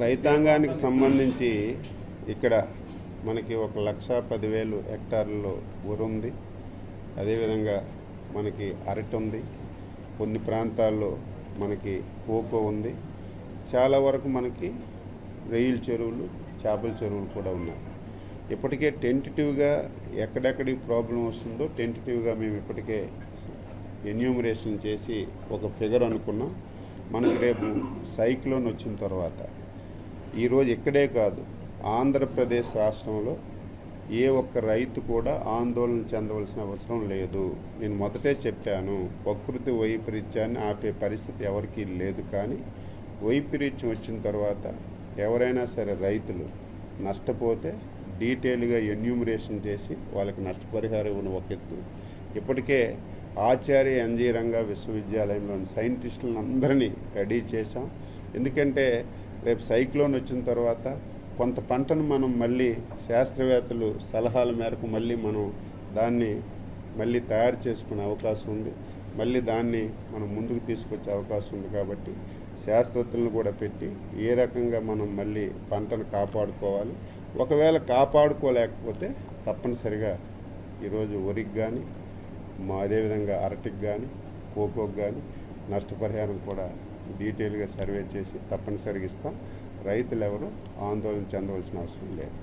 రైతాంగానికి సంబంధించి ఇక్కడ మనకి 1,10,000 హెక్టార్లలో వరి ఉంది. అదేవిధంగా మనకి అరటి ఉంది. కొన్ని ప్రాంతాల్లో మనకి కోకో ఉంది. చాలా వరకు మనకి రొయ్యల చెరువులు, చేపల చెరువులు కూడా ఉన్నాయి. ఇప్పటికే టెంటేటివ్గా ఎక్కడెక్కడికి ప్రాబ్లం వస్తుందో టెంటేటివ్గా మేము ఇప్పటికే ఎన్యూమరేషన్ చేసి ఒక ఫిగర్ అనుకున్నాం. మనకి రేపు సైక్లోన్ వచ్చిన తర్వాత ఈరోజు ఇక్కడే కాదు, ఆంధ్రప్రదేశ్ రాష్ట్రంలో ఏ ఒక్క రైతు కూడా ఆందోళన చెందవలసిన అవసరం లేదు. నేను మొదటే చెప్పాను, ప్రకృతి వైపరీత్యాన్ని ఆపే పరిస్థితి ఎవరికీ లేదు. కానీ వైపరీత్యం వచ్చిన తర్వాత ఎవరైనా సరే రైతులు నష్టపోతే డీటెయిల్గా ఎన్యూమరేషన్ చేసి వాళ్ళకి నష్టపరిహారం ఇవ్వడం ఒక ఎత్తు. ఇప్పటికే ఆచార్య ఎన్జీ రంగా విశ్వవిద్యాలయంలోని సైంటిస్టులను అందరినీ రెడీ చేశాం. ఎందుకంటే రేపు సైక్లోన్ వచ్చిన తర్వాత కొంత పంటను మనం మళ్ళీ శాస్త్రవేత్తలు సలహాల మేరకు మనం దాన్ని మళ్ళీ తయారు చేసుకునే అవకాశం ఉంది. మళ్ళీ దాన్ని మనం ముందుకు తీసుకొచ్చే అవకాశం ఉంది. కాబట్టి శాస్త్రవేత్తలను కూడా పెట్టి ఏ రకంగా మనం మళ్ళీ పంటను కాపాడుకోవాలి, ఒకవేళ కాపాడుకోలేకపోతే తప్పనిసరిగా ఈరోజు వరికి కానీ అదేవిధంగా అరటికి కానీ కోకోకి కానీ నష్టపరిహారం కూడా డీటెయిల్గా సర్వే చేసి తప్పనిసరిగా ఇస్తాం. రైతులు ఎవరు ఆందోళన చెందవలసిన అవసరం లేదు.